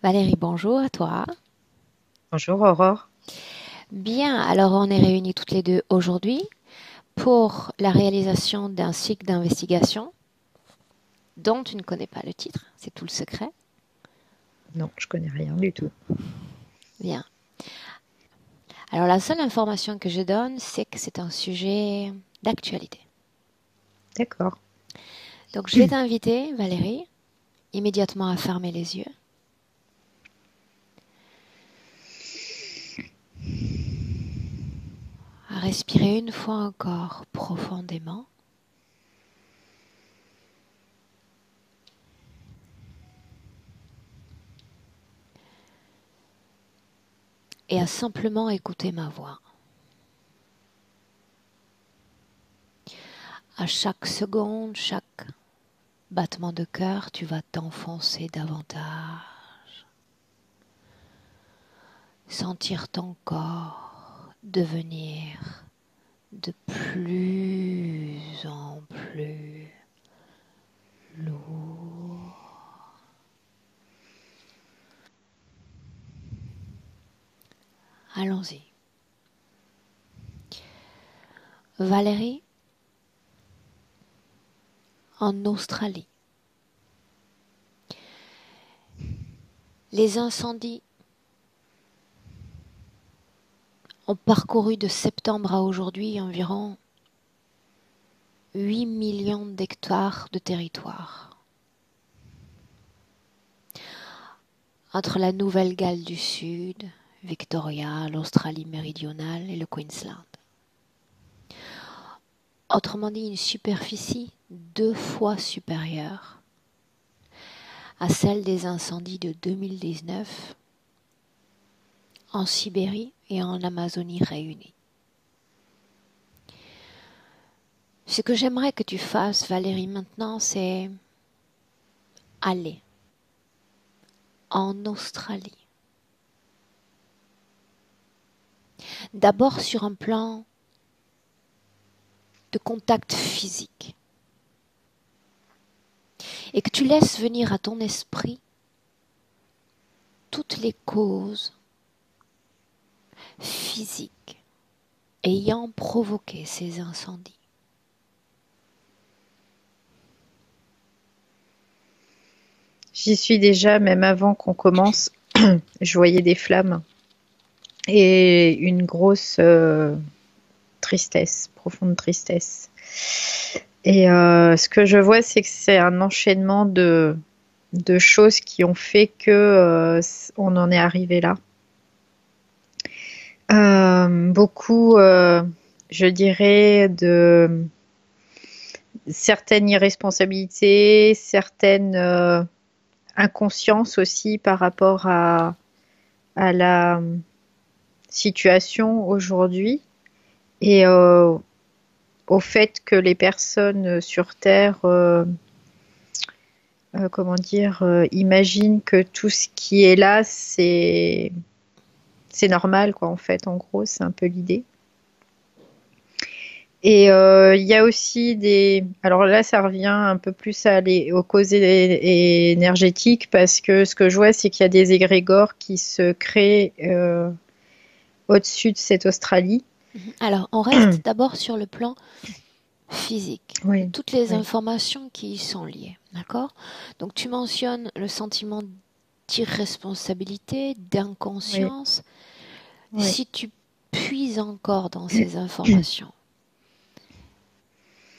Valérie, bonjour à toi. Bonjour Aurore. Bien, alors on est réunis toutes les deux aujourd'hui pour la réalisation d'un cycle d'investigation dont tu ne connais pas le titre, c'est tout le secret. Non, je connais rien du tout. Bien. Alors la seule information que je donne, c'est que c'est un sujet d'actualité. D'accord. Donc je vais t'inviter, Valérie, immédiatement à fermer les yeux, à respirer une fois encore profondément et à simplement écouter ma voix. À chaque seconde, chaque battement de cœur, tu vas t'enfoncer davantage. Sentir ton corps devenir de plus en plus lourd. Allons-y. Valérie, en Australie, les incendies ont parcouru de septembre à aujourd'hui environ 8 millions d'hectares de territoire. Entre la Nouvelle-Galles du Sud, Victoria, l'Australie méridionale et le Queensland. Autrement dit, une superficie 2 fois supérieure à celle des incendies de 2019 en Sibérie et en Amazonie réunies. Ce que j'aimerais que tu fasses, Valérie, maintenant, c'est aller en Australie. D'abord sur un plan de contact physique. Et que tu laisses venir à ton esprit toutes les causes physiques ayant provoqué ces incendies. J'y suis déjà, même avant qu'on commence, je voyais des flammes et une grosse tristesse, profonde tristesse. Et ce que je vois, c'est que c'est un enchaînement de choses qui ont fait que on en est arrivé là. Beaucoup, je dirais, de certaines irresponsabilités, certaines inconscience aussi par rapport à la situation aujourd'hui et au fait que les personnes sur Terre, comment dire, imaginent que tout ce qui est là, c'est normal, quoi, en fait, en gros, c'est un peu l'idée. Et il y a aussi des... Alors là, ça revient un peu plus aux causes énergétiques parce que ce que je vois, c'est qu'il y a des égrégores qui se créent au-dessus de cette Australie. Alors, on reste d'abord sur le plan physique. Oui, Toutes les oui, informations qui y sont liées, d'accord? Donc, tu mentionnes le sentiment d'irresponsabilité, oui, d'inconscience. oui. Si tu puises encore dans ces informations,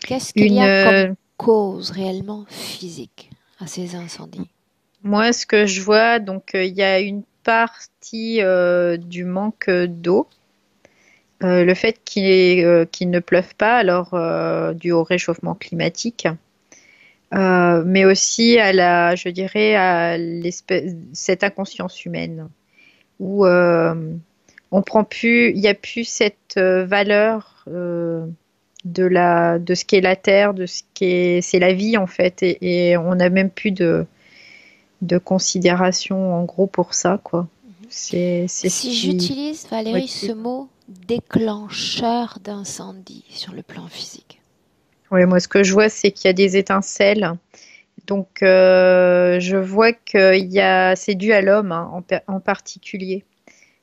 qu'est-ce qu'il y Une, a comme cause réellement physique à ces incendies? moi, ce que je vois, donc il y a une partie du manque d'eau. Le fait qu'il ne pleuve pas, alors dû au réchauffement climatique, mais aussi à je dirais, à cette inconscience humaine où on prend plus, il n'y a plus cette valeur de ce qu'est la terre, de ce qu'est, c'est la vie en fait, et on n'a même plus de considération en gros pour ça, quoi. C'est ce Si qui j'utilise, Valérie, ce motive. mot déclencheur d'incendie sur le plan physique. Ouais, moi, ce que je vois, c'est qu'il y a des étincelles Donc, je vois c'est dû à l'homme, hein, en particulier.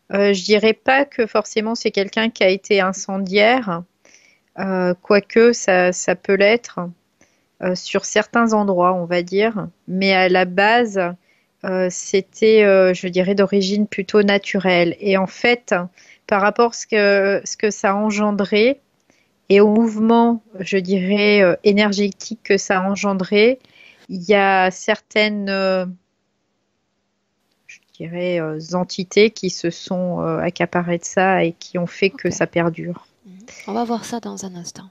Je dirais pas que forcément c'est quelqu'un qui a été incendiaire, quoique ça peut l'être sur certains endroits, on va dire. Mais à la base, c'était, je dirais, d'origine plutôt naturelle. Et en fait, par rapport à ce que ça a engendré et au mouvement, je dirais, énergétique que ça a engendré, il y a certaines, je dirais, entités qui se sont accaparées de ça et qui ont fait que Ok. ça perdure. On va voir ça dans un instant.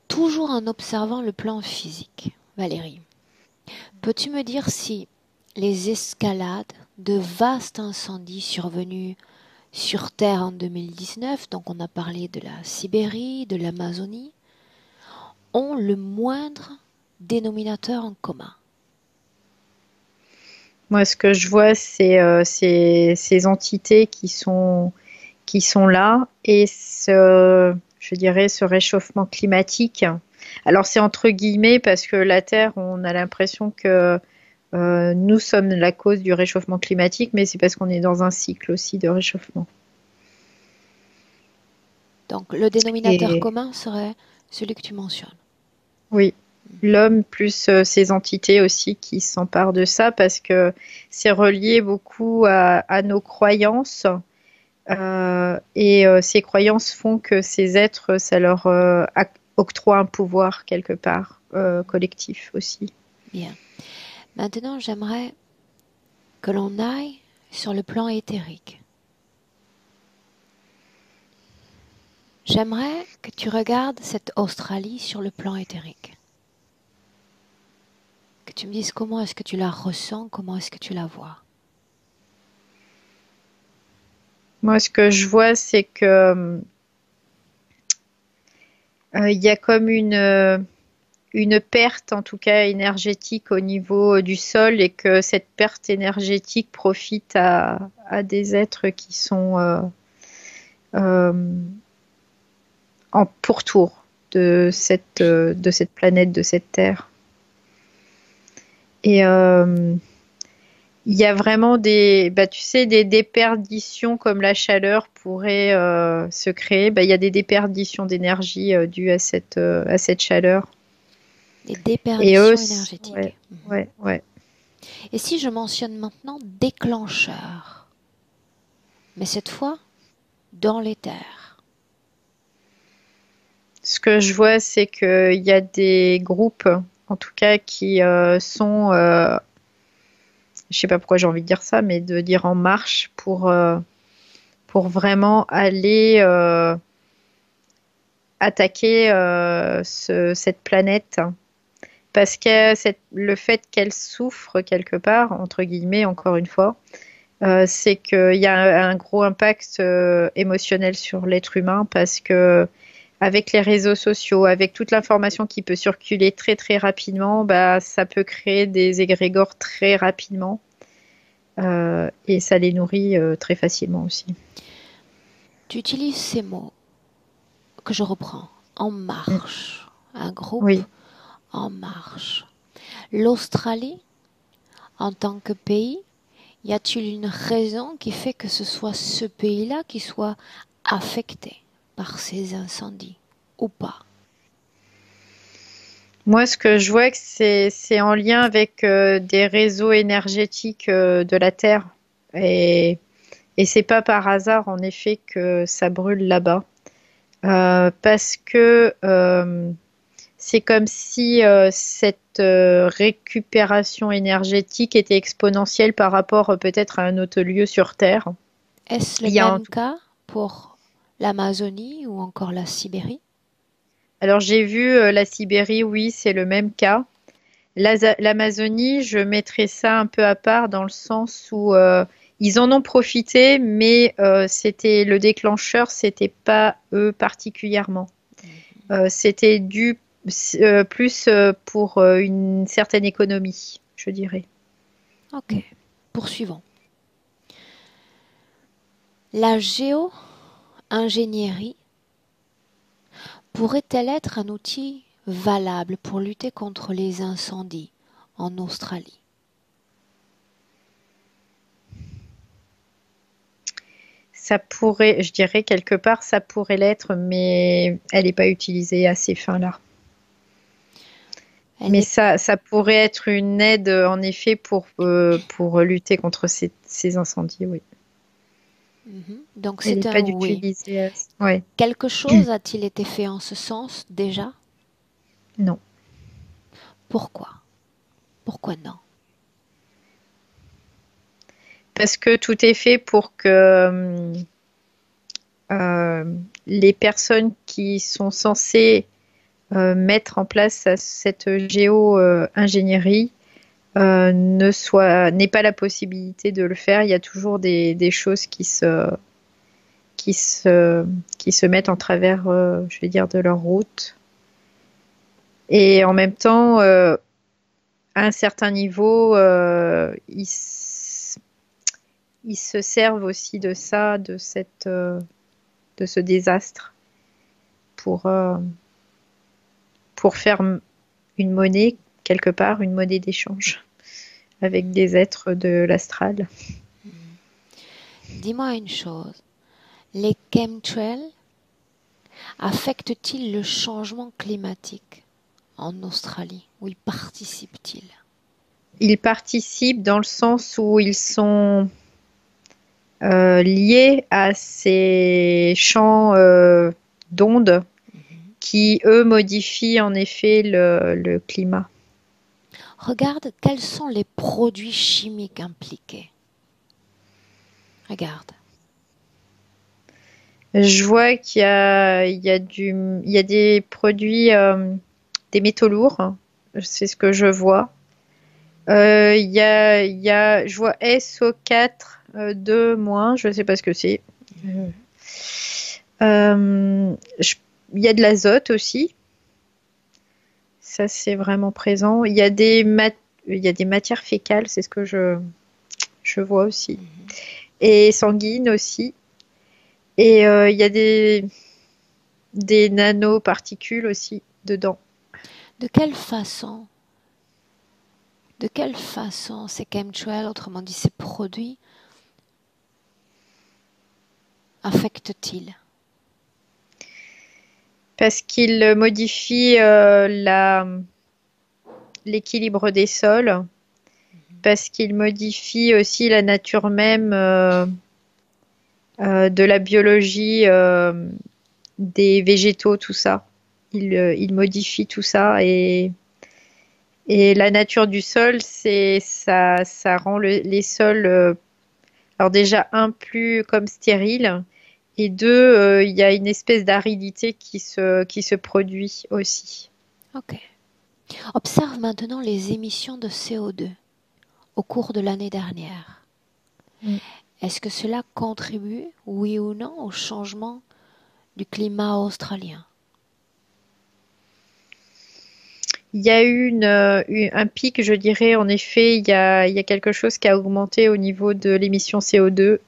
Toujours en observant le plan physique. Valérie, peux-tu me dire si les escalades de vastes incendies survenus sur Terre en 2019, donc on a parlé de la Sibérie, de l'Amazonie, ont le moindre dénominateur en commun? Moi, ce que je vois, c'est ces entités qui sont là et je dirais, ce réchauffement climatique. Alors, c'est entre guillemets parce que la Terre, on a l'impression que nous sommes la cause du réchauffement climatique, mais c'est parce qu'on est dans un cycle aussi de réchauffement. Donc le dénominateur Et commun serait celui que tu mentionnes. oui, l'homme plus ces entités aussi qui s'emparent de ça parce que c'est relié beaucoup à nos croyances. Et ces croyances font que ces êtres, ça leur octroie un pouvoir quelque part, collectif aussi. Bien. Maintenant, j'aimerais que l'on aille sur le plan éthérique. J'aimerais que tu regardes cette Australie sur le plan éthérique. Que tu me dises comment est-ce que tu la ressens, comment est-ce que tu la vois. Moi, ce que je vois, c'est que il y a comme une perte, en tout cas énergétique, au niveau du sol, et que cette perte énergétique profite à des êtres qui sont euh, en pourtour de cette planète, de cette Terre. Et il y a vraiment tu sais, des déperditions comme la chaleur pourrait se créer. Il y a des déperditions d'énergie dues à cette chaleur. Des Et eux, déperditions ouais, énergétiques. ouais, ouais. Et si je mentionne maintenant déclencheur, mais cette fois dans l'éther. Ce que je vois, c'est qu'il y a des groupes, en tout cas, qui sont, je sais pas pourquoi j'ai envie de dire ça, mais de dire en marche pour vraiment aller attaquer cette planète. Parce que le fait qu'elle souffre quelque part, entre guillemets, encore une fois, c'est qu'il y a un gros impact émotionnel sur l'être humain parce que avec les réseaux sociaux, avec toute l'information qui peut circuler très très rapidement, ça peut créer des égrégores très rapidement et ça les nourrit très facilement aussi. Tu utilises ces mots que je reprends. En Mm. marche. Un groupe Oui. en marche. L'Australie, en tant que pays, y a-t-il une raison qui fait que ce soit ce pays-là qui soit affecté par ces incendies ou pas? Moi, ce que je vois, que c'est en lien avec des réseaux énergétiques de la Terre. Et, et c'est pas par hasard, en effet, que ça brûle là-bas. Parce que c'est comme si cette récupération énergétique était exponentielle par rapport peut-être à un autre lieu sur Terre. Est-ce le Il y a même cas pour l'Amazonie ou encore la Sibérie? Alors j'ai vu la Sibérie, oui, c'est le même cas. L'Amazonie, je mettrais ça un peu à part dans le sens où ils en ont profité, mais c'était le déclencheur, c'était pas eux particulièrement. C'était dû plus pour une certaine économie, je dirais. Ok, poursuivons. La géo-ingénierie pourrait-elle être un outil valable pour lutter contre les incendies en Australie? Ça pourrait, je dirais quelque part, ça pourrait l'être, mais elle n'est pas utilisée à ces fins-là. Elle Mais n'est ça pourrait être une aide, en effet, pour lutter contre ces incendies, oui. Donc Elle c'est n'est un pas oui. d'utiliser. Ouais, Quelque chose a-t-il été fait en ce sens déjà? non. Pourquoi? Pourquoi non? Parce que tout est fait pour que les personnes qui sont censées mettre en place cette géo-ingénierie n'aient pas la possibilité de le faire. Il y a toujours des choses qui se, qui se mettent en travers, je vais dire, de leur route. Et en même temps, à un certain niveau, ils se servent aussi de ça, de ce désastre, pour, euh, pour faire une monnaie, quelque part, une monnaie d'échange avec des êtres de l'astral. Dis-moi une chose. Les chemtrails affectent-ils le changement climatique en Australie? Où y participent-ils? Ils participent dans le sens où ils sont liés à ces champs d'ondes qui, eux, modifient en effet le climat. Regarde quels sont les produits chimiques impliqués. Regarde. Je vois il y a des produits, des métaux lourds, c'est ce que je vois. Je vois SO4 2-, je ne sais pas ce que c'est. Euh, je- il y a de l'azote aussi, ça c'est vraiment présent. Il y a des matières fécales, c'est ce que je vois aussi. Et sanguines aussi. Et il y a des nanoparticules aussi dedans. De quelle façon, de quelle façon ces chemtrails, autrement dit ces produits, affectent-ils? Parce qu'ils modifient l'équilibre des sols, parce qu'ils modifient aussi la nature même de la biologie des végétaux, tout ça. Ils modifient tout ça et la nature du sol, ça rend les sols, alors déjà un plus comme stériles et deux, il y a une espèce d'aridité qui se produit aussi. Ok. Observe maintenant les émissions de CO2 au cours de l'année dernière. Mm. Est-ce que cela contribue, oui ou non, au changement du climat australien? Il y a eu un pic, je dirais, en effet, il y a quelque chose qui a augmenté au niveau de l'émission CO2.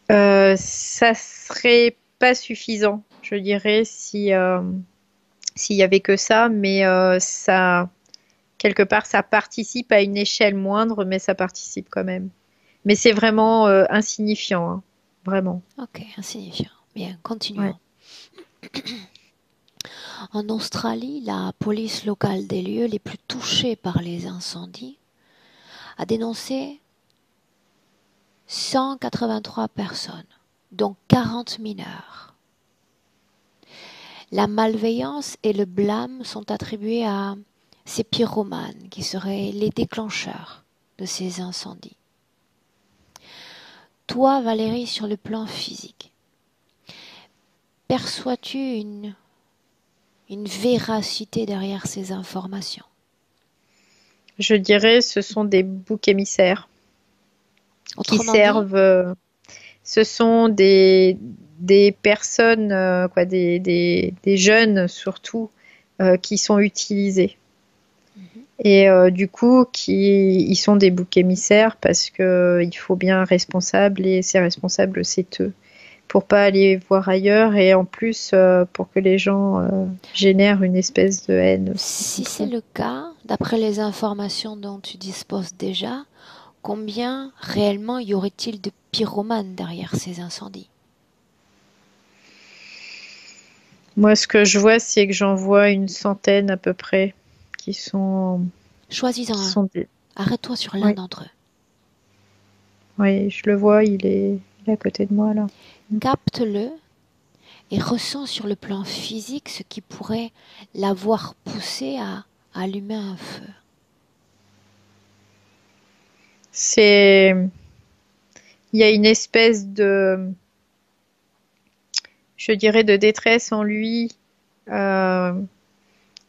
Ça serait pas suffisant, je dirais, s'il y avait que ça, mais quelque part, ça participe à une échelle moindre, mais ça participe quand même. Mais c'est vraiment insignifiant, hein, vraiment. Ok, insignifiant. Bien, Ouais. continuons. En Australie, la police locale des lieux les plus touchés par les incendies a dénoncé 183 personnes, dont 40 mineurs. La malveillance et le blâme sont attribués à ces pyromanes qui seraient les déclencheurs de ces incendies. Toi, Valérie, sur le plan physique, perçois-tu une véracité derrière ces informations? Je dirais, ce sont des boucs émissaires qui Autrement dit, servent. Ce sont des personnes, quoi, des jeunes surtout, qui sont utilisés. Et du coup, ils sont des boucs émissaires parce que il faut bien un responsable et ces responsables, c'est eux pour pas aller voir ailleurs et en plus pour que les gens génèrent une espèce de haine aussi Si contre c'est eux. le cas, d'après les informations dont tu disposes déjà, combien réellement y aurait-il de pyromanes derrière ces incendies? Moi, ce que je vois, c'est que j'en vois une centaine à peu près qui sont Choisis-en qui un. sont des... Arrête-toi sur l'un Oui, d'entre eux. oui, je le vois, il est à côté de moi là. Capte-le et ressens sur le plan physique ce qui pourrait l'avoir poussé à allumer un feu. C'est, il y a une espèce de, je dirais, de détresse en lui euh,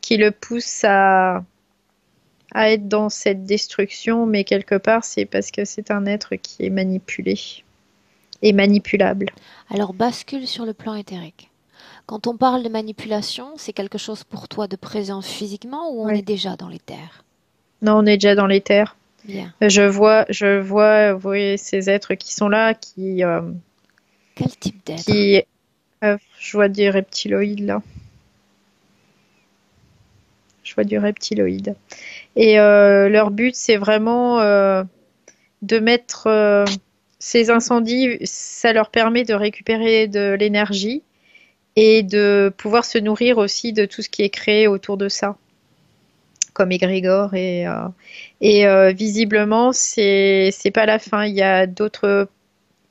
qui le pousse à être dans cette destruction, mais quelque part, c'est parce que c'est un être qui est manipulé et manipulable. Alors bascule sur le plan éthérique. Quand on parle de manipulation, c'est quelque chose pour toi de présent physiquement ou on est Ouais. déjà dans les terres? Non, on est déjà dans les terres. Bien. Je vois, oui, ces êtres qui sont là, Quel type d'être? qui, je vois des reptiloïdes là. Je vois du reptiloïde. Et leur but, c'est vraiment de mettre ces incendies, ça leur permet de récupérer de l'énergie et de pouvoir se nourrir aussi de tout ce qui est créé autour de ça, comme égrégore et visiblement c'est pas la fin. Il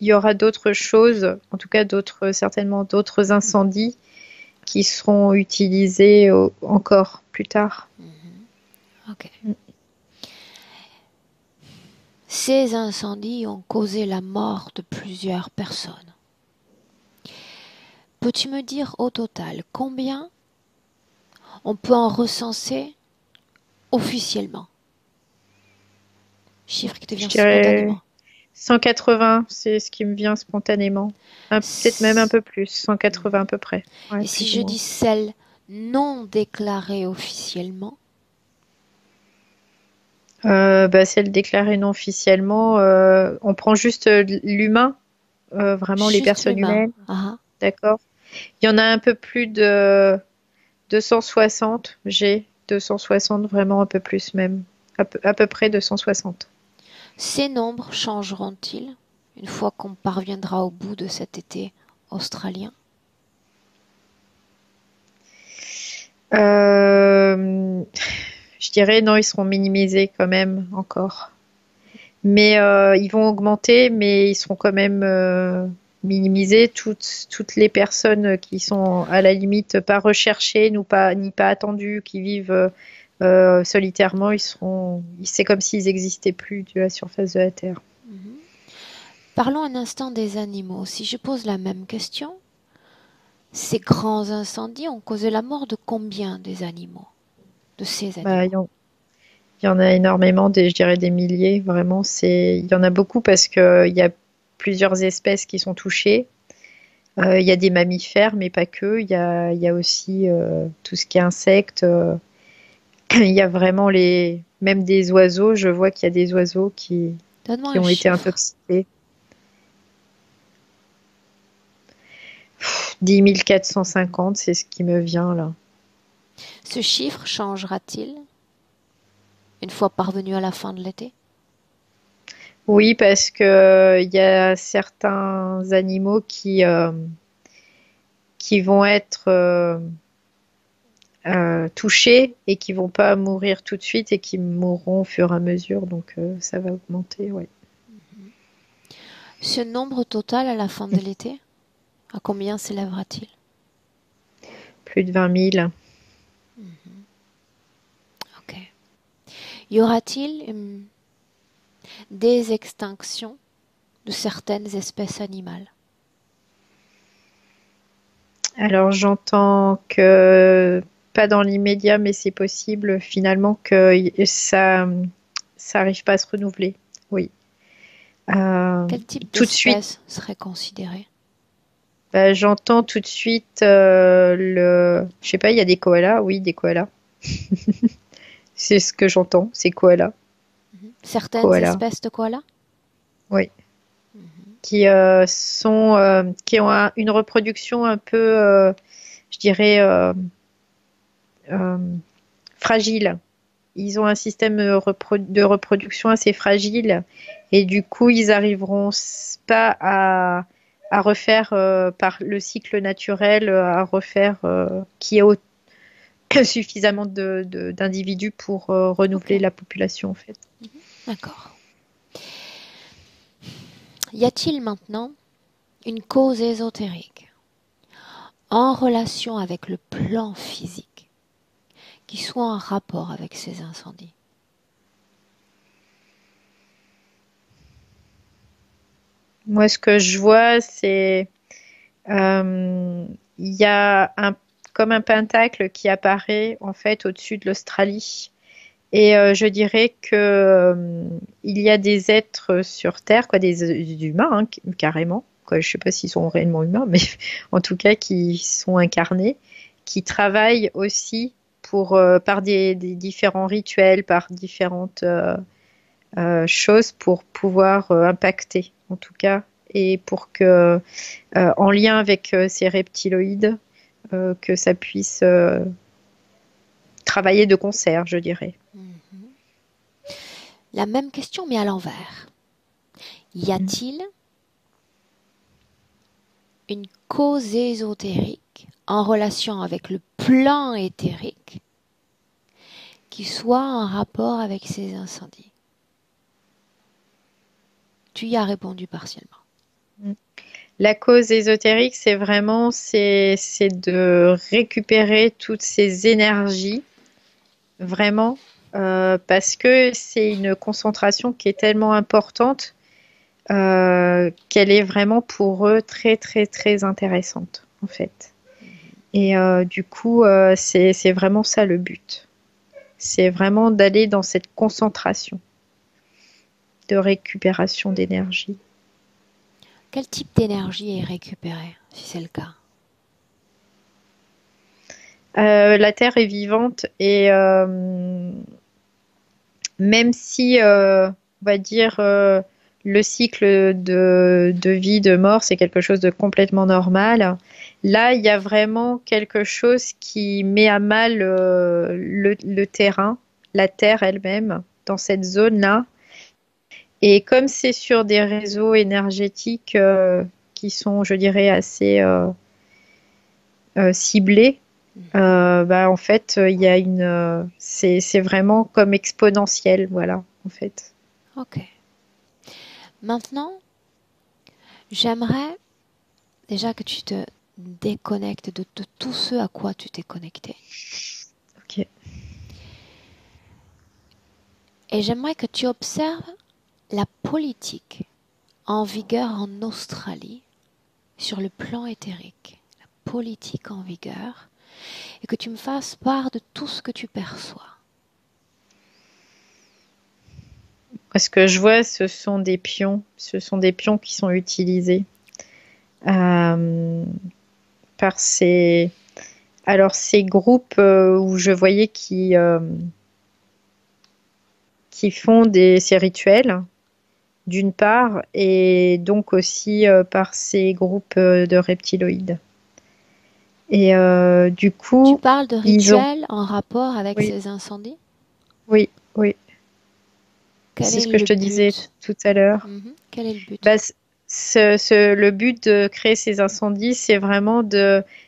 y aura d'autres choses, en tout cas certainement d'autres incendies qui seront utilisés encore plus tard. Ok. Ces incendies ont causé la mort de plusieurs personnes. Peux-tu me dire au total combien on peut en recenser officiellement? Chiffre qui te Je vient dirais spontanément. 180, c'est ce qui me vient spontanément. Peut-être même un S- peu plus, 180 à peu près. Ouais, Et si plus ou je moins. dis celles non déclarées officiellement? Bah, celle déclarée non officiellement, on prend juste l'humain, vraiment les Juste personnes l'humain. humaines, Ah, d'accord? Il y en a un peu plus de 260, j'ai 260, vraiment un peu plus même, à peu près 260. ces nombres changeront-ils une fois qu'on parviendra au bout de cet été australien? Euh, je dirais non, ils seront minimisés quand même encore. Mais ils vont augmenter, mais ils seront quand même minimisés. Toutes les personnes qui sont à la limite pas recherchées, ni pas attendues, qui vivent solitairement, c'est comme s'ils n'existaient plus de la surface de la Terre. Parlons un instant des animaux. Si je pose la même question, ces grands incendies ont causé la mort de combien des animaux? De ces Bah, animaux? il y en a énormément, je dirais des milliers. Vraiment, il y en a beaucoup parce qu'il y a plusieurs espèces qui sont touchées. Il y a des mammifères, mais pas que. Il y a aussi tout ce qui est insectes. Il y a vraiment même des oiseaux. Je vois qu'il y a des oiseaux Donne-moi qui un ont été chiffre. intoxiqués. 10 450, c'est ce qui me vient là. Ce chiffre changera-t-il une fois parvenu à la fin de l'été? Oui, parce que il y a certains animaux qui vont être touchés et qui vont pas mourir tout de suite et qui mourront au fur et à mesure. Donc ça va augmenter, ouais. Ce nombre total à la fin de l'été, à combien s'élèvera-t-il? Plus de 20 000. Ok. Y aura-t-il des extinctions de certaines espèces animales? Alors j'entends que pas dans l'immédiat, mais c'est possible finalement que ça arrive pas à se renouveler. Oui. Euh, Quel type Tout de suite, d'espèce serait considéré? bah, j'entends tout de suite je sais pas, il y a des koalas, oui, des koalas. C'est ce que j'entends, c'est koalas, Certaines koalas. espèces de koalas? Oui. qui ont une reproduction un peu, je dirais, euh, fragile. Ils ont un système de reproduction assez fragile et du coup, ils arriveront pas à refaire par le cycle naturel, à refaire qu'il y ait suffisamment d'individus pour renouveler Ok. la population en fait. D'accord. Y a-t-il maintenant une cause ésotérique en relation avec le plan physique qui soit en rapport avec ces incendies? Moi, ce que je vois, c'est euh, il y a comme un pentacle qui apparaît en fait au-dessus de l'Australie. Et je dirais que il y a des êtres sur Terre, quoi, des humains hein, carrément. Quoi, je sais pas s'ils sont réellement humains, mais en tout cas qui sont incarnés, qui travaillent aussi pour par des différents rituels, par différentes choses pour pouvoir impacter, en tout cas, et pour que, en lien avec ces reptiloïdes, que ça puisse travailler de concert, je dirais. La même question mais à l'envers. Y a-t-il une cause ésotérique en relation avec le plan éthérique qui soit en rapport avec ces incendies? Tu y as répondu partiellement. La cause ésotérique, c'est de récupérer toutes ces énergies, vraiment, parce que c'est une concentration qui est tellement importante qu'elle est vraiment pour eux très très très intéressante en fait. Et du coup, c'est vraiment ça le but. C'est vraiment d'aller dans cette concentration de récupération d'énergie. Quel type d'énergie est récupérée, si c'est le cas? La Terre est vivante et même si, on va dire, le cycle de vie, de mort, c'est quelque chose de complètement normal, là, il y a vraiment quelque chose qui met à mal le terrain, la Terre elle-même, dans cette zone-là. Et comme c'est sur des réseaux énergétiques qui sont, je dirais, assez ciblés, bah, en fait, il y a c'est vraiment comme exponentiel, voilà, en fait. Ok. Maintenant, j'aimerais déjà que tu te déconnectes de tout ce à quoi tu t'es connecté. Ok. Et j'aimerais que tu observes la politique en vigueur en Australie sur le plan éthérique. La politique en vigueur. Et que tu me fasses part de tout ce que tu perçois. Ce que je vois, ce sont des pions. Ce sont des pions qui sont utilisés euh, par ces groupes où je voyais qui font ces rituels, d'une part, et donc aussi par ces groupes de reptiloïdes. Et du Tu coup, parles de ils ont, rituels en rapport avec oui, ces incendies? oui, oui. Quel C'est ce est que je le te disais but? tout à l'heure. Quel est le but? Bah, le but de créer ces incendies, c'est vraiment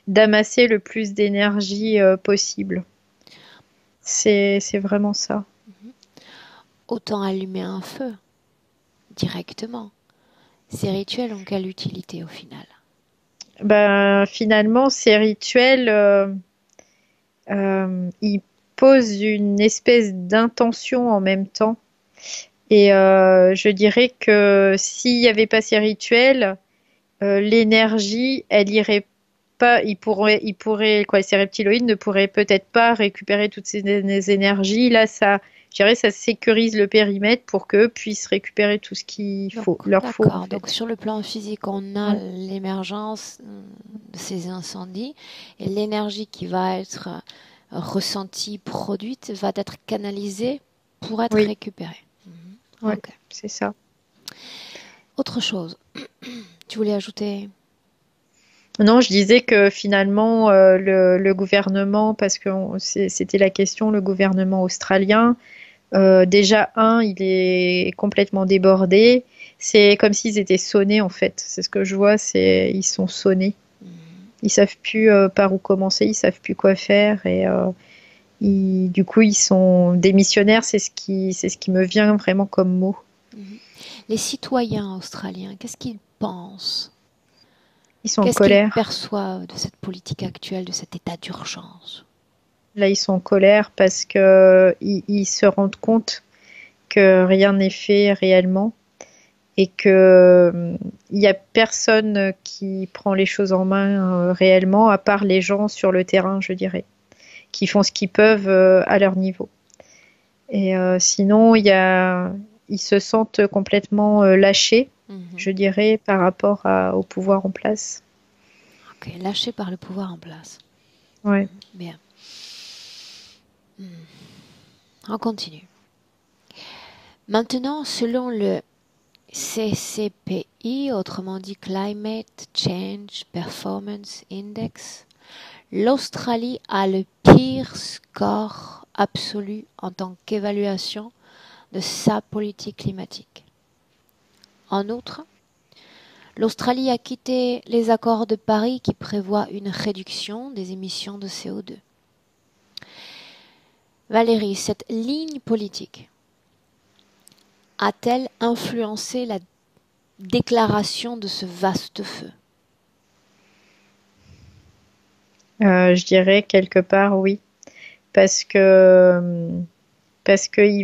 d'amasser le plus d'énergie possible. C'est vraiment ça. Autant allumer un feu directement. Ces rituels ont quelle utilité au final? Ben, finalement, ces rituels, ils posent une espèce d'intention en même temps. Et je dirais que s'il n'y avait pas ces rituels, l'énergie, elle irait pas, quoi, ces reptiloïdes ne pourraient peut-être pas récupérer toutes ces énergies. Là, je dirais, ça sécurise le périmètre pour qu'eux puissent récupérer tout ce Donc, leur faut, en d'accord. Donc, fait. sur le plan physique, on a Ouais. l'émergence de ces incendies et l'énergie qui va être ressentie, produite, va être canalisée pour être Oui, récupérée. ouais, Ok. c'est ça. Autre chose. Tu voulais ajouter? Non, je disais que finalement, le gouvernement, parce que c'était la question, le gouvernement australien, déjà, il est complètement débordé. C'est comme s'ils étaient sonnés, en fait. C'est ce que je vois, ils sont sonnés. Ils savent plus par où commencer, ils savent plus quoi faire et du coup, ils sont démissionnaires. C'est ce qui me vient vraiment comme mot. Les citoyens australiens, qu'est-ce qu'ils pensent? Ils sont en Qu'est-ce qu'ils colère. perçoivent de cette politique actuelle, de cet état d'urgence? Là, ils sont en colère parce que ils se rendent compte que rien n'est fait réellement et que il y a personne qui prend les choses en main réellement, à part les gens sur le terrain, je dirais, qui font ce qu'ils peuvent à leur niveau. Et sinon, ils se sentent complètement lâchés, je dirais, par rapport au pouvoir en place. Ok, lâchés par le pouvoir en place. Ouais. Bien. On continue. Maintenant, selon le CCPI, autrement dit Climate Change Performance Index, l'Australie a le pire score absolu en tant qu'évaluation de sa politique climatique. En outre, l'Australie a quitté les accords de Paris qui prévoient une réduction des émissions de CO2. Valérie, cette ligne politique a-t-elle influencé la déclaration de ce vaste feu? Je dirais quelque part oui, parce qu'ils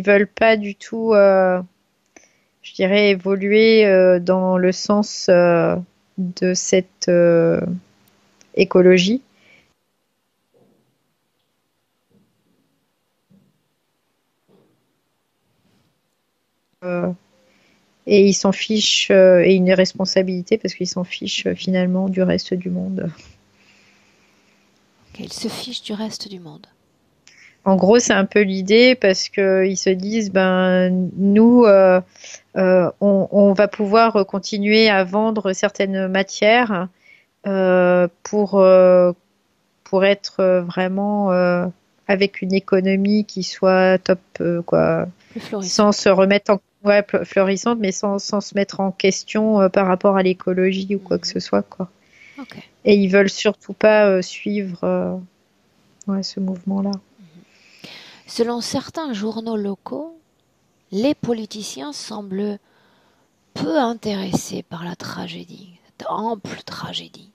veulent pas du tout, je dirais, évoluer dans le sens de cette écologie. Euh, et ils s'en fichent, et une responsabilité parce qu'ils s'en fichent finalement du reste du monde. Ils se fichent du reste du monde. En gros, c'est un peu l'idée parce qu'ils se disent, ben nous, on va pouvoir continuer à vendre certaines matières pour être vraiment avec une économie qui soit top, quoi, Plus florissant. sans se remettre en ouais, florissante, mais sans se mettre en question par rapport à l'écologie ou quoi que ce soit, quoi. Ok. Et ils veulent surtout pas suivre ouais, ce mouvement-là. Selon certains journaux locaux, les politiciens semblent peu intéressés par la tragédie, cette ample tragédie.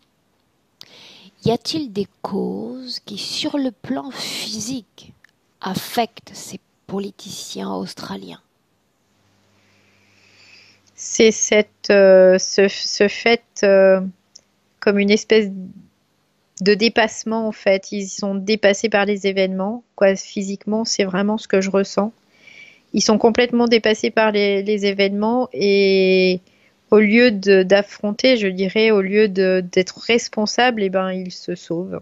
Y a-t-il des causes qui, sur le plan physique, affectent ces politiciens australiens? C'est ce fait comme une espèce de dépassement en fait. Ils sont dépassés par les événements. Quoi, physiquement, c'est vraiment ce que je ressens. Ils sont complètement dépassés par les événements et au lieu d'affronter, je dirais, au lieu d'être responsables, eh ben, ils se sauvent.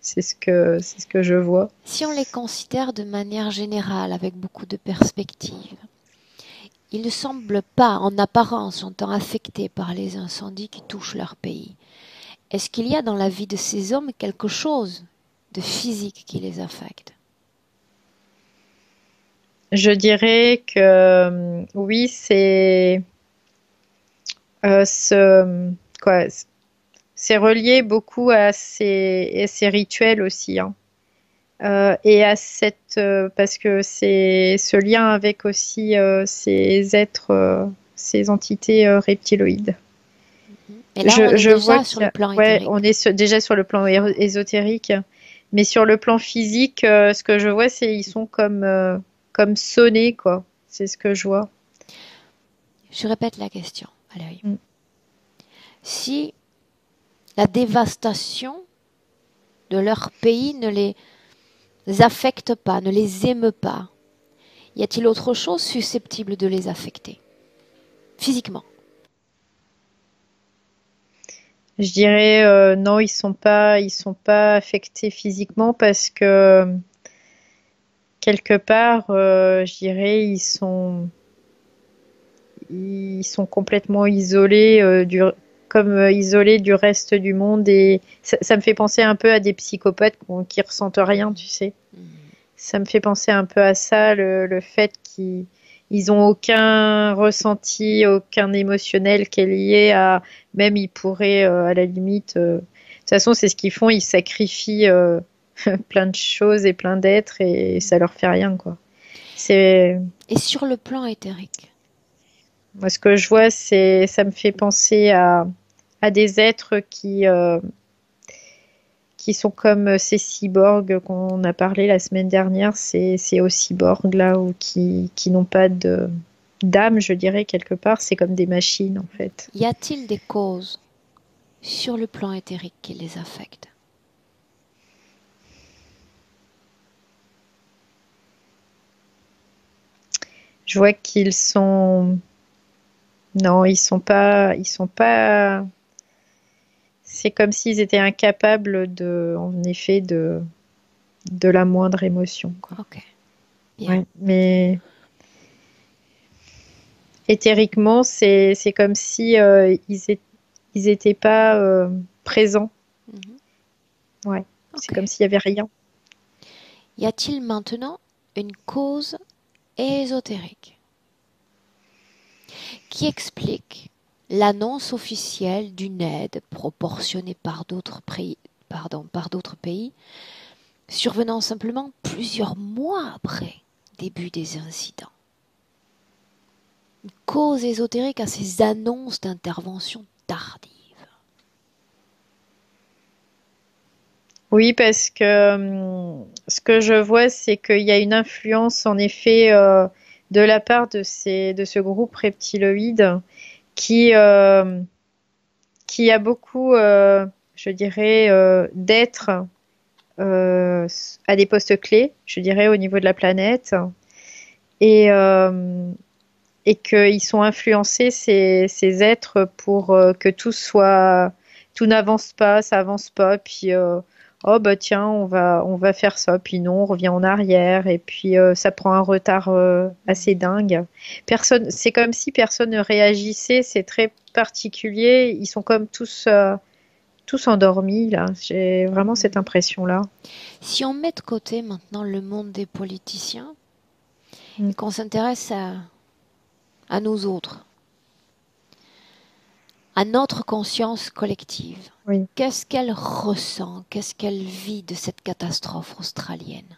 C'est ce que je vois. Si on les considère de manière générale, avec beaucoup de perspectives, ils ne semblent pas, en apparence, en temps affectés par les incendies qui touchent leur pays. Est-ce qu'il y a dans la vie de ces hommes quelque chose de physique qui les affecte? Je dirais que oui, quoi, c'est relié beaucoup à ces rituels aussi, hein. Et à parce que c'est ce lien avec aussi ces êtres, ces entités reptiloïdes. Et là, on est Je vois déjà sur qu'il y le a, plan ouais, éthérique. déjà sur le plan ésotérique, mais sur le plan physique, ce que je vois, c'est ils sont comme sonnés, quoi. C'est ce que je vois. Je répète la question. Allez. Mm. Si la dévastation de leur pays ne les affecte pas, ne les émeut pas, y a-t-il autre chose susceptible de les affecter physiquement? Je dirais non, ils sont pas affectés physiquement parce que quelque part, je dirais, ils sont complètement isolés, isolés du reste du monde. Et ça me fait penser un peu à des psychopathes qui ressentent rien, tu sais. Mhm. Ça me fait penser un peu à ça, le fait qu'ils ils ont aucun ressenti, aucun émotionnel qui est lié à... Même ils pourraient, à la limite... de toute façon, c'est ce qu'ils font, ils sacrifient plein de choses et plein d'êtres et ça leur fait rien, quoi. C'est... Et sur le plan éthérique, Moi, ce que je vois, ça me fait penser à des êtres qui sont comme ces cyborgs qu'on a parlé la semaine dernière, c'est aux cyborgs là, ou qui n'ont pas d'âme, je dirais, quelque part. C'est comme des machines, en fait. y a-t-il des causes sur le plan éthérique qui les affectent? Je vois qu'ils sont... Non, ils sont pas... C'est comme s'ils étaient incapables en effet, de la moindre émotion, quoi. Ok, bien. Ouais, mais éthériquement, c'est comme si ils étaient pas présents. Mhm. Ouais, c'est Ok. comme s'il y avait rien. Y a-t-il maintenant une cause ésotérique qui explique l'annonce officielle d'une aide proportionnée par d'autres pays, survenant simplement plusieurs mois après le début des incidents? Une cause ésotérique à ces annonces d'intervention tardive. Oui, parce que ce que je vois, c'est qu'il y a une influence en effet de la part de ce groupe reptiloïde qui, euh, qui a beaucoup, je dirais, d'êtres à des postes clés, je dirais, au niveau de la planète. Et, euh, et qu'ils sont influencés, ces êtres, pour que tout n'avance pas, ça avance pas, puis oh bah tiens, on va faire ça, puis non, on revient en arrière, et puis ça prend un retard assez dingue. Personne, c'est comme si personne ne réagissait, c'est très particulier, ils sont comme tous endormis là. J'ai vraiment cette Mhm. impression-là. Si on met de côté maintenant le monde des politiciens Mm. et qu'on s'intéresse à nous autres, à notre conscience collective, Oui, qu'est-ce qu'elle ressent, qu'est-ce qu'elle vit de cette catastrophe australienne?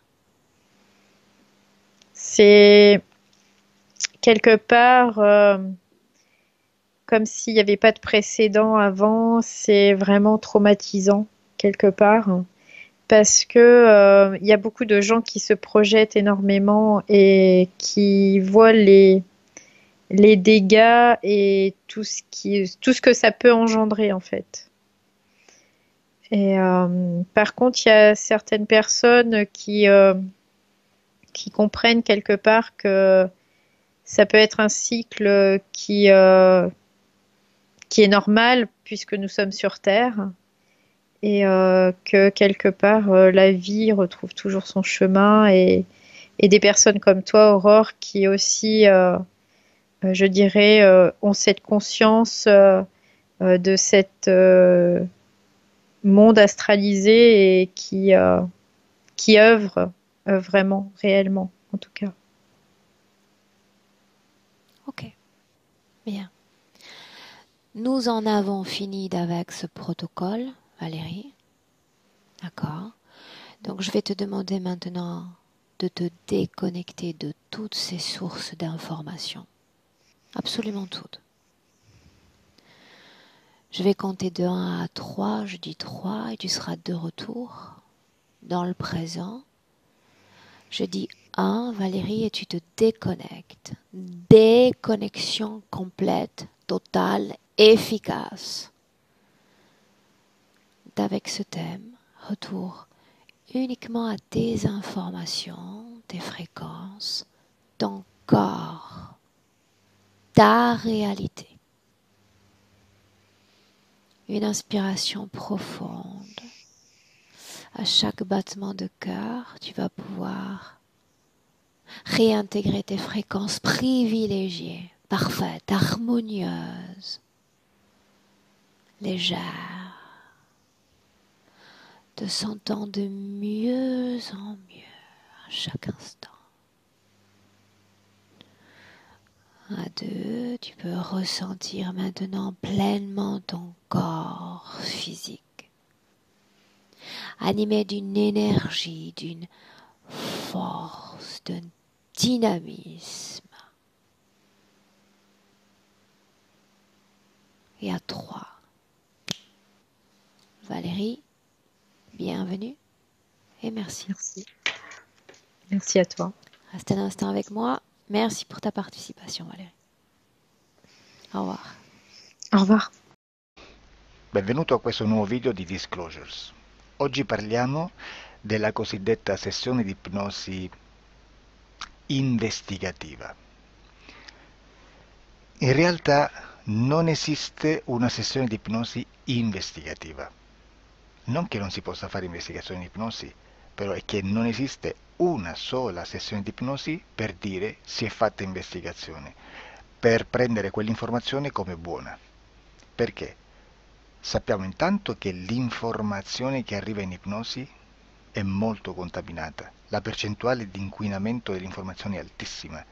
c'est quelque part. Comme s'il n'y avait pas de précédent avant, c'est vraiment traumatisant quelque part parce que il y a beaucoup de gens qui se projettent énormément et qui voient les dégâts et tout ce que ça peut engendrer en fait. Et par contre, il y a certaines personnes qui comprennent quelque part que ça peut être un cycle qui est normal puisque nous sommes sur Terre et que quelque part la vie retrouve toujours son chemin et des personnes comme toi, Aurore, qui aussi, je dirais, ont cette conscience de cet monde astralisé et qui œuvrent vraiment, réellement, en tout cas. Ok, bien. Nous en avons fini d'avec ce protocole, Valérie. D'accord. Donc je vais te demander maintenant de te déconnecter de toutes ces sources d'informations. Absolument toutes. Je vais compter de 1 à 3, je dis 3 et tu seras de retour dans le présent. Je dis 1, Valérie, et tu te déconnectes. Déconnexion complète, totale, efficace. Avec ce thème, retour uniquement à tes informations, tes fréquences, ton corps, ta réalité. Une inspiration profonde. À chaque battement de cœur, tu vas pouvoir réintégrer tes fréquences privilégiées. parfaite, harmonieuse, légère, te sentant de mieux en mieux à chaque instant. À deux, tu peux ressentir maintenant pleinement ton corps physique, animé d'une énergie, d'une force, d'un dynamisme. Et à trois, Valérie, bienvenue et merci. Merci. Merci à toi. Reste un instant avec moi. Merci pour ta participation, Valérie. Au revoir. Au revoir. Benvenuto a questo nuovo video di Disclosures. Oggi parliamo della cosiddetta sessione di ipnosi investigativa. In realtà non esiste una sessione di ipnosi investigativa. Non che non si possa fare investigazione di ipnosi, però è che non esiste una sola sessione di ipnosi per dire si è fatta investigazione, per prendere quell'informazione come buona. Perché? Sappiamo intanto che l'informazione che arriva in ipnosi è molto contaminata, la percentuale di inquinamento dell'informazione è altissima.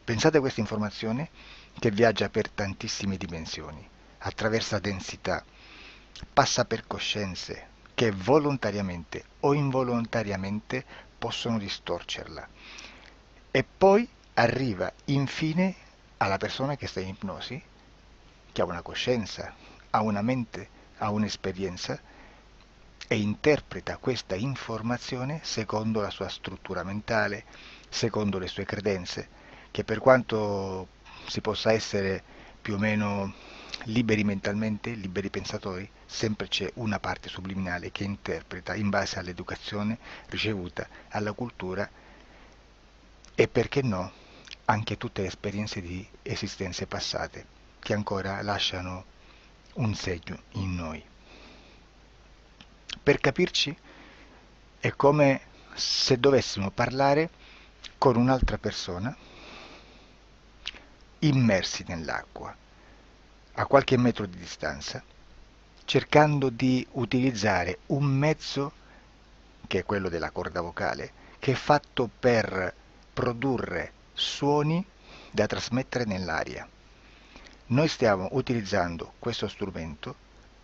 Pensate a questa informazione che viaggia per tantissime dimensioni, attraversa densità, passa per coscienze che volontariamente o involontariamente possono distorcerla e poi arriva infine alla persona che sta in ipnosi, che ha una coscienza, ha una mente, ha un'esperienza e interpreta questa informazione secondo la sua struttura mentale, secondo le sue credenze, che per quanto si possa essere più o meno liberi mentalmente, liberi pensatori, sempre c'è una parte subliminale che interpreta in base all'educazione ricevuta, alla cultura e perché no, anche tutte le esperienze di esistenze passate che ancora lasciano un segno in noi. Per capirci, è come se dovessimo parlare con un'altra persona immersi nell'acqua, a qualche metro di distanza, cercando di utilizzare un mezzo, che è quello della corda vocale, che è fatto per produrre suoni da trasmettere nell'aria. Noi stiamo utilizzando questo strumento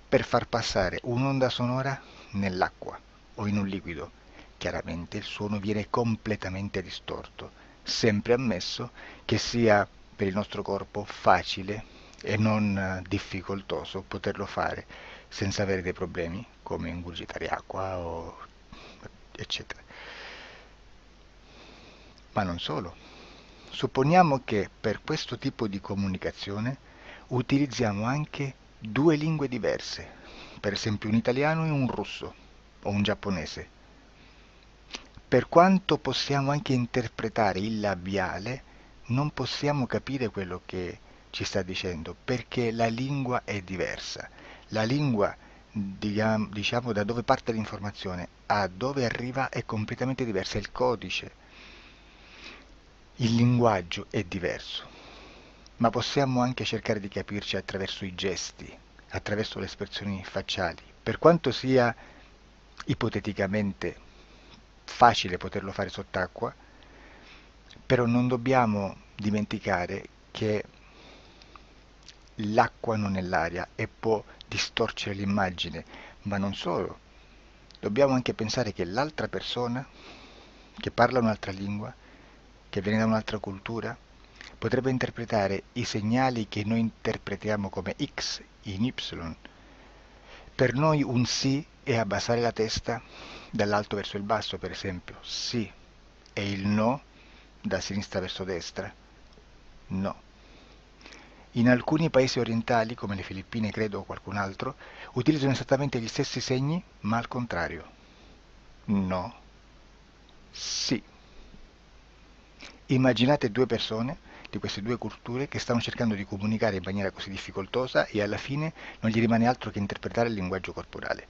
per far passare un'onda sonora nell'acqua o in un liquido. Chiaramente il suono viene completamente distorto, sempre ammesso che sia per il nostro corpo facile e non difficoltoso poterlo fare senza avere dei problemi come ingurgitare acqua o eccetera. Ma non solo. Supponiamo che per questo tipo di comunicazione utilizziamo anche due lingue diverse, per esempio un italiano e un russo o un giapponese. Per quanto possiamo anche interpretare il labiale, non possiamo capire quello che ci sta dicendo, perché la lingua è diversa. La lingua, diciamo, da dove parte l'informazione a dove arriva è completamente diversa, il codice, il linguaggio è diverso. Ma possiamo anche cercare di capirci attraverso i gesti, attraverso le espressioni facciali. Per quanto sia ipoteticamente facile poterlo fare sott'acqua, però non dobbiamo dimenticare che l'acqua non è l'aria e può distorcere l'immagine, ma non solo. Dobbiamo anche pensare che l'altra persona, che parla un'altra lingua, che viene da un'altra cultura, potrebbe interpretare i segnali che noi interpretiamo come X in Y. Per noi un sì è abbassare la testa dall'alto verso il basso, per esempio, sì, e il no da sinistra verso destra, no. In alcuni paesi orientali, come le Filippine credo o qualcun altro, utilizzano esattamente gli stessi segni, ma al contrario. No, sì. Immaginate due persone di queste due culture che stanno cercando di comunicare in maniera così difficoltosa e alla fine non gli rimane altro che interpretare il linguaggio corporale.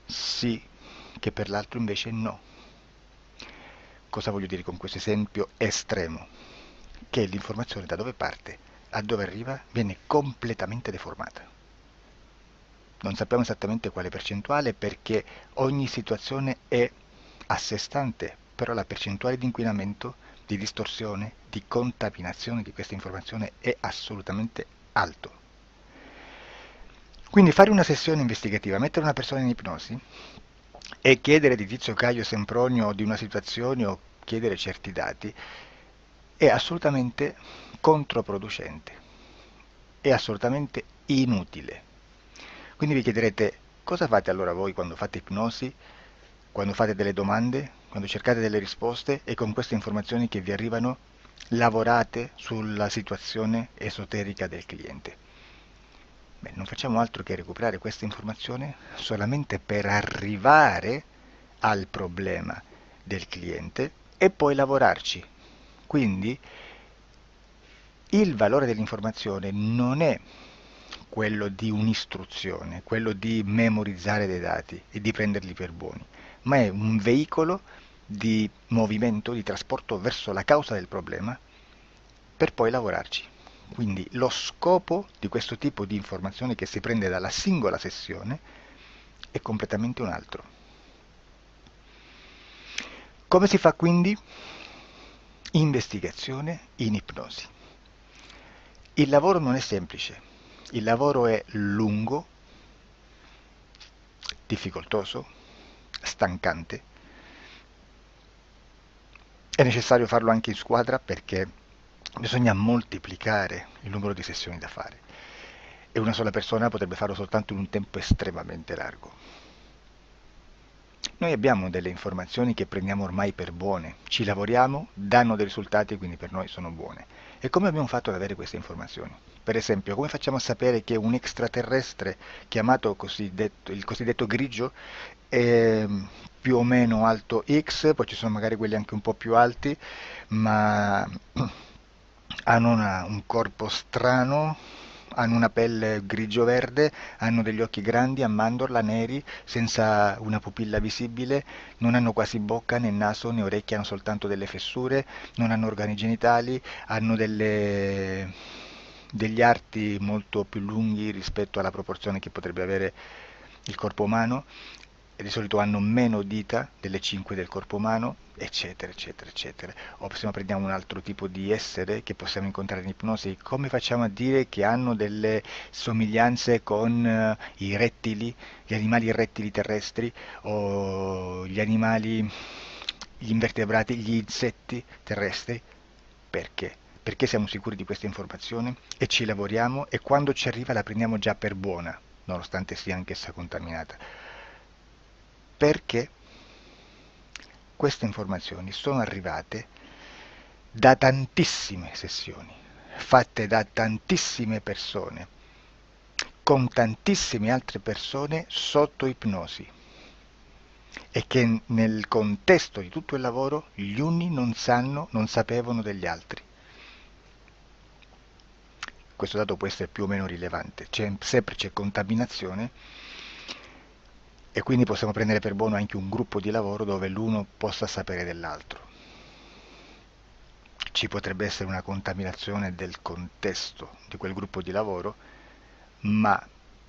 Sì, che per l'altro invece no. Cosa voglio dire con questo esempio estremo? che l'informazione da dove parte a dove arriva viene completamente deformata. Non sappiamo esattamente quale percentuale perché ogni situazione è a sé stante, però la percentuale di inquinamento, di distorsione, di contaminazione di questa informazione è assolutamente alto. Quindi fare una sessione investigativa, mettere una persona in ipnosi e chiedere di Tizio Caio Sempronio di una situazione o chiedere certi dati è assolutamente controproducente, è assolutamente inutile. Quindi vi chiederete cosa fate allora voi quando fate ipnosi, quando fate delle domande, quando cercate delle risposte e con queste informazioni che vi arrivano lavorate sulla situazione esoterica del cliente. Beh, non facciamo altro che recuperare questa informazione solamente per arrivare al problema del cliente e poi lavorarci. Quindi il valore dell'informazione non è quello di un'istruzione, quello di memorizzare dei dati e di prenderli per buoni, ma è un veicolo di movimento, di trasporto verso la causa del problema per poi lavorarci. Quindi lo scopo di questo tipo di informazione che si prende dalla singola sessione è completamente un altro. Come si fa quindi? Investigazione in ipnosi. Il lavoro non è semplice, il lavoro è lungo, difficoltoso, stancante. È necessario farlo anche in squadra perché bisogna moltiplicare il numero di sessioni da fare e una sola persona potrebbe farlo soltanto in un tempo estremamente largo. Noi abbiamo delle informazioni che prendiamo ormai per buone, ci lavoriamo, danno dei risultati e quindi per noi sono buone. E come abbiamo fatto ad avere queste informazioni? Per esempio, come facciamo a sapere che un extraterrestre chiamato il cosiddetto grigio è più o meno alto X, poi ci sono magari quelli anche un po' più alti, ma hanno un corpo strano, hanno una pelle grigio-verde, hanno degli occhi grandi a mandorla, neri, senza una pupilla visibile, non hanno quasi bocca né naso né orecchie, hanno soltanto delle fessure, non hanno organi genitali, hanno degli arti molto più lunghi rispetto alla proporzione che potrebbe avere il corpo umano e di solito hanno meno dita delle 5 del corpo umano, eccetera, eccetera, eccetera. O se no prendiamo un altro tipo di essere che possiamo incontrare in ipnosi, come facciamo a dire che hanno delle somiglianze con i rettili, gli animali rettili terrestri o gli invertebrati, gli insetti terrestri? Perché? Perché siamo sicuri di questa informazione e ci lavoriamo e quando ci arriva la prendiamo già per buona, nonostante sia anch'essa contaminata. Perché queste informazioni sono arrivate da tantissime sessioni, fatte da tantissime persone, con tantissime altre persone sotto ipnosi e che nel contesto di tutto il lavoro gli uni non sapevano degli altri. Questo dato può essere più o meno rilevante, sempre c'è contaminazione e quindi possiamo prendere per buono anche un gruppo di lavoro dove l'uno possa sapere dell'altro. Ci potrebbe essere una contaminazione del contesto di quel gruppo di lavoro, ma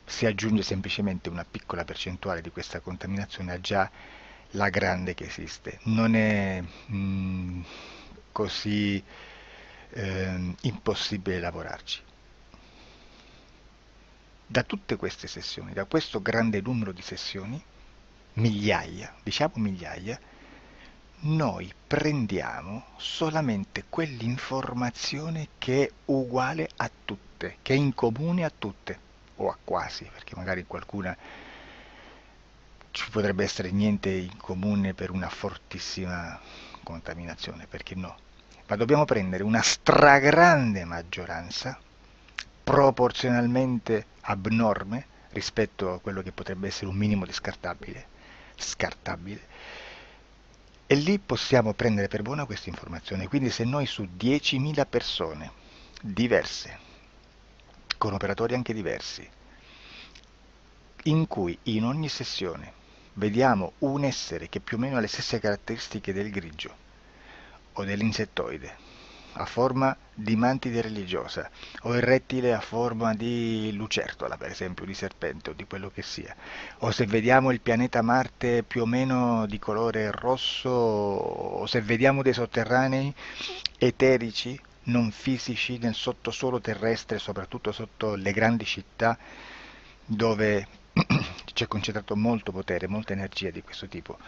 si aggiunge semplicemente una piccola percentuale di questa contaminazione a già la grande che esiste. Non è così impossibile lavorarci. Da tutte queste sessioni, da questo grande numero di sessioni, migliaia, diciamo migliaia, noi prendiamo solamente quell'informazione che è uguale a tutte, che è in comune a tutte, o a quasi, perché magari qualcuna ci potrebbe essere niente in comune per una fortissima contaminazione, perché no? Ma dobbiamo prendere una stragrande maggioranza, proporzionalmente abnorme rispetto a quello che potrebbe essere un minimo di scartabile, e lì possiamo prendere per buona questa informazione. Quindi se noi su 10.000 persone diverse, con operatori anche diversi, in cui in ogni sessione vediamo un essere che più o meno ha le stesse caratteristiche del grigio o dell'insettoide a forma di mantide religiosa o il rettile a forma di lucertola, per esempio, di serpente o di quello che sia, o se vediamo il pianeta Marte più o meno di colore rosso, o se vediamo dei sotterranei eterici, non fisici, nel sottosuolo terrestre, soprattutto sotto le grandi città, dove c'è concentrato molto potere, molta energia di questo tipo,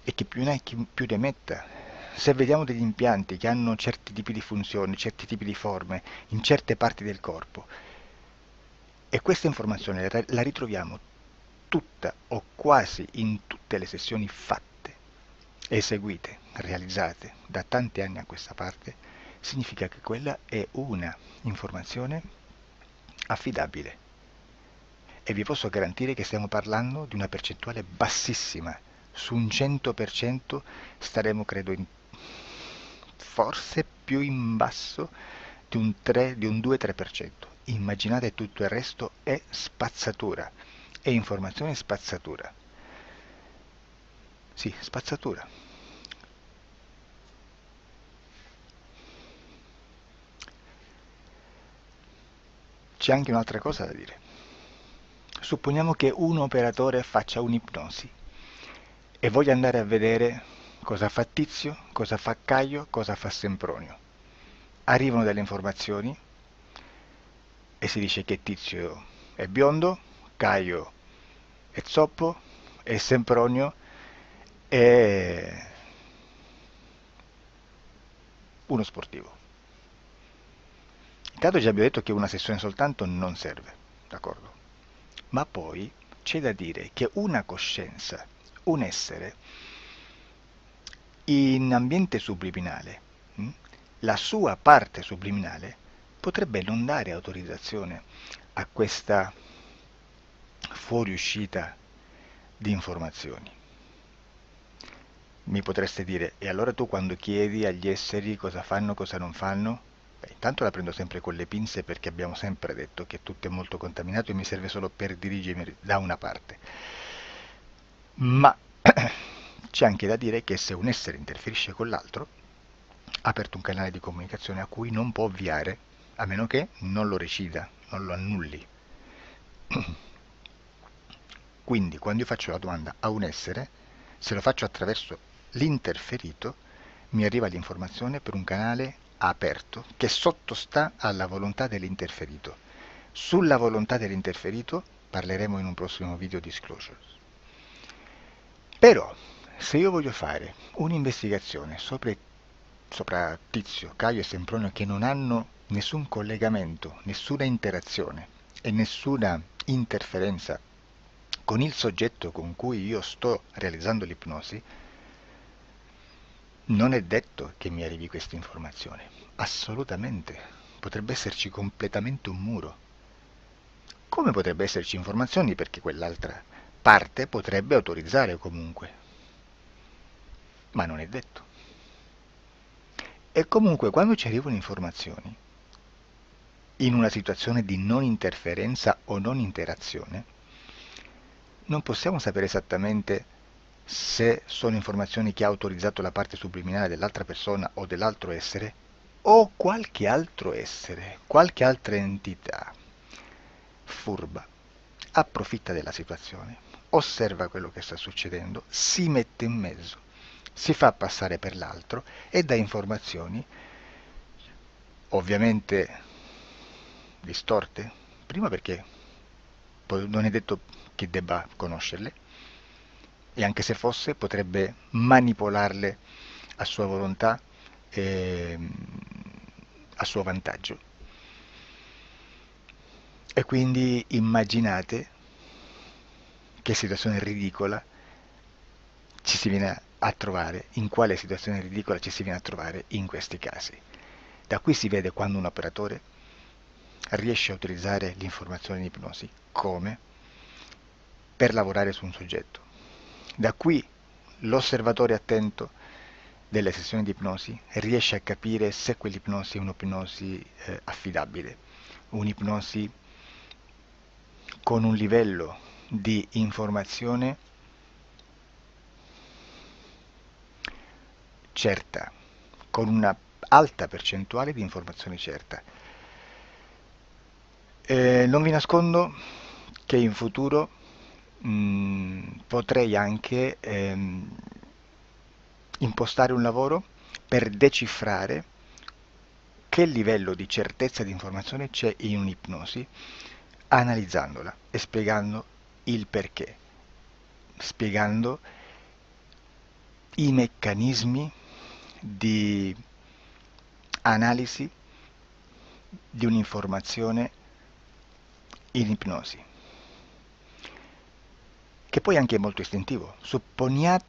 e che più ne hai più ne metta. Se vediamo degli impianti che hanno certi tipi di funzioni, certi tipi di forme in certe parti del corpo, e questa informazione la ritroviamo tutta o quasi in tutte le sessioni fatte, eseguite, realizzate da tanti anni a questa parte, significa che quella è una informazione affidabile. E vi posso garantire che stiamo parlando di una percentuale bassissima. Su un 100% staremo, credo, forse più in basso di un 3, di un 2-3%. Immaginate, tutto il resto è spazzatura, è informazione spazzatura. Sì, spazzatura. C'è anche un'altra cosa da dire. Supponiamo che un operatore faccia un'ipnosi e voglia andare a vedere cosa fa Tizio, cosa fa Caio, cosa fa Sempronio. Arrivano delle informazioni e si dice che Tizio è biondo, Caio è zoppo e Sempronio è uno sportivo. Intanto già abbiamo detto che una sessione soltanto non serve, d'accordo? Ma poi c'è da dire che una coscienza, un essere, in ambiente subliminale, la sua parte subliminale potrebbe non dare autorizzazione a questa fuoriuscita di informazioni. Mi potreste dire, e allora tu quando chiedi agli esseri cosa fanno, cosa non fanno? Beh, intanto la prendo sempre con le pinze perché abbiamo sempre detto che tutto è molto contaminato e mi serve solo per dirigermi da una parte. Ma c'è anche da dire che se un essere interferisce con l'altro, ha aperto un canale di comunicazione a cui non può ovviare, a meno che non lo recida, non lo annulli. Quindi quando io faccio la domanda a un essere, se lo faccio attraverso l'interferito, mi arriva l'informazione per un canale aperto che sottostà alla volontà dell'interferito. Sulla volontà dell'interferito parleremo in un prossimo video disclosures. Però, se io voglio fare un'investigazione sopra Tizio, Caio e Sempronio che non hanno nessun collegamento, nessuna interazione e nessuna interferenza con il soggetto con cui io sto realizzando l'ipnosi, non è detto che mi arrivi questa informazione. Assolutamente. Potrebbe esserci completamente un muro. Come potrebbe esserci informazioni perché quell'altra parte potrebbe autorizzare comunque. Ma non è detto. E comunque quando ci arrivano informazioni, in una situazione di non interferenza o non interazione, non possiamo sapere esattamente se sono informazioni che ha autorizzato la parte subliminale dell'altra persona o dell'altro essere, o qualche altro essere, qualche altra entità furba, approfitta della situazione, osserva quello che sta succedendo, si mette in mezzo, si fa passare per l'altro e dà informazioni, ovviamente distorte, prima perché poi non è detto che debba conoscerle, e anche se fosse potrebbe manipolarle a sua volontà e a suo vantaggio. E quindi immaginate che situazione ridicola ci si viene a trovare, in quale situazione ridicola ci si viene a trovare in questi casi. Da qui si vede quando un operatore riesce a utilizzare l'informazione in ipnosi come per lavorare su un soggetto. Da qui l'osservatore attento delle sessioni di ipnosi riesce a capire se quell'ipnosi è un'ipnosi affidabile, un'ipnosi con un livello di informazione certa, con una alta percentuale di informazione certa. Non vi nascondo che in futuro potrei anche impostare un lavoro per decifrare che livello di certezza di informazione c'è in un'ipnosi, analizzandola e spiegando il perché, spiegando i meccanismi di analisi di un'informazione in ipnosi, che poi anche è molto istintivo. Supponiamo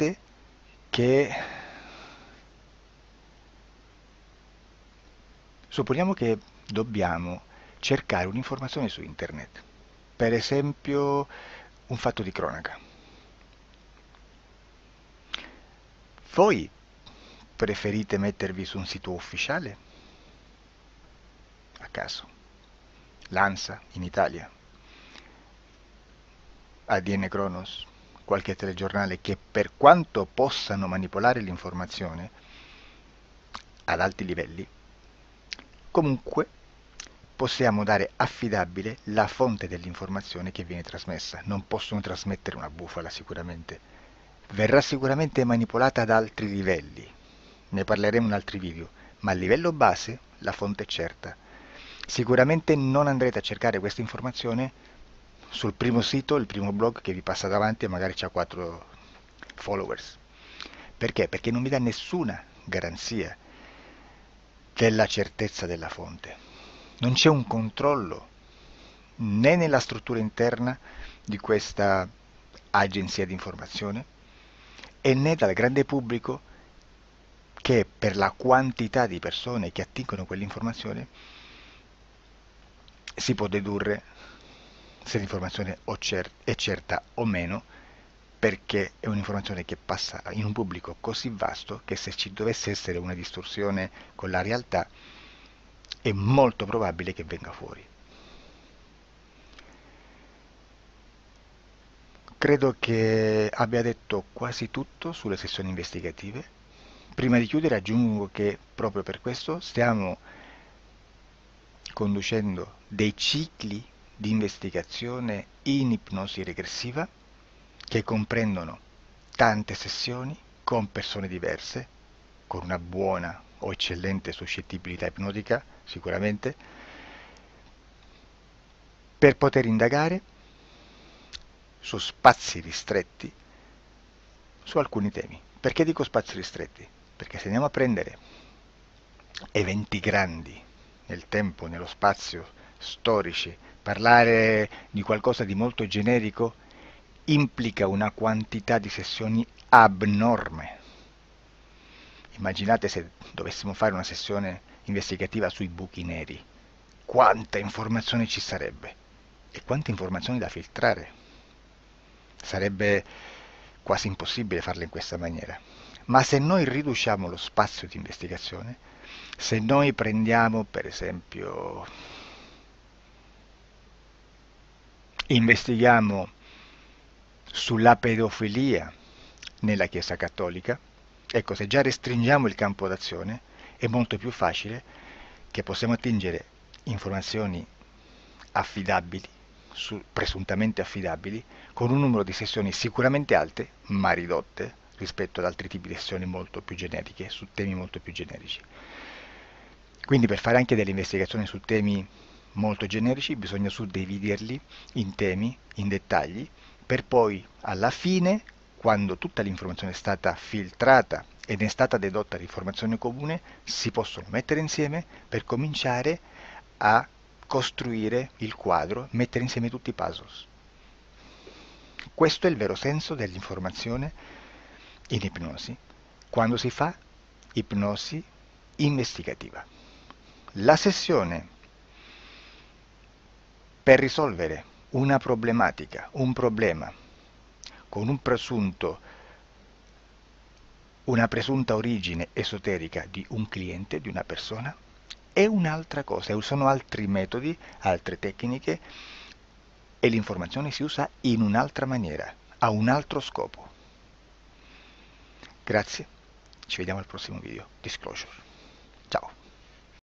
che dobbiamo cercare un'informazione su internet, per esempio un fatto di cronaca. Voi preferite mettervi su un sito ufficiale? A caso. L'ANSA in Italia, ADN Kronos, qualche telegiornale che per quanto possano manipolare l'informazione ad alti livelli, comunque possiamo dare affidabile la fonte dell'informazione che viene trasmessa. Non possono trasmettere una bufala sicuramente. Verrà sicuramente manipolata ad altri livelli. Ne parleremo in altri video, ma a livello base la fonte è certa. Sicuramente non andrete a cercare questa informazione sul primo sito, il primo blog che vi passa davanti e magari ha 4 followers. Perché? Perché non vi dà nessuna garanzia della certezza della fonte. Non c'è un controllo né nella struttura interna di questa agenzia di informazione e né dal grande pubblico, che per la quantità di persone che attingono quell'informazione si può dedurre se l'informazione è certa o meno, perché è un'informazione che passa in un pubblico così vasto che se ci dovesse essere una distorsione con la realtà è molto probabile che venga fuori. Credo che abbia detto quasi tutto sulle sessioni investigative. Prima di chiudere aggiungo che proprio per questo stiamo conducendo dei cicli di investigazione in ipnosi regressiva che comprendono tante sessioni con persone diverse, con una buona o eccellente suscettibilità ipnotica sicuramente, per poter indagare su spazi ristretti su alcuni temi. Perché dico spazi ristretti? Perché se andiamo a prendere eventi grandi nel tempo, nello spazio, storici, parlare di qualcosa di molto generico implica una quantità di sessioni abnorme. Immaginate se dovessimo fare una sessione investigativa sui buchi neri, quanta informazione ci sarebbe e quante informazioni da filtrare. Sarebbe quasi impossibile farlo in questa maniera. Ma se noi riduciamo lo spazio di investigazione, se noi prendiamo per esempio, investighiamo sulla pedofilia nella Chiesa Cattolica, ecco, se già restringiamo il campo d'azione è molto più facile che possiamo attingere informazioni affidabili, presuntamente affidabili, con un numero di sessioni sicuramente alte, ma ridotte rispetto ad altri tipi di sessioni molto più generiche, su temi molto più generici. Quindi per fare anche delle investigazioni su temi molto generici bisogna suddividerli in temi, in dettagli, per poi alla fine, quando tutta l'informazione è stata filtrata ed è stata dedotta l'informazione comune, si possono mettere insieme per cominciare a costruire il quadro, mettere insieme tutti i puzzles. Questo è il vero senso dell'informazione in ipnosi, quando si fa ipnosi investigativa. La sessione per risolvere una problematica, un problema, con una presunta origine esoterica di un cliente, di una persona, è un'altra cosa, sono altri metodi, altre tecniche e l'informazione si usa in un'altra maniera, ha un altro scopo. Grazie, ci vediamo al prossimo video. Disclosure. Ciao.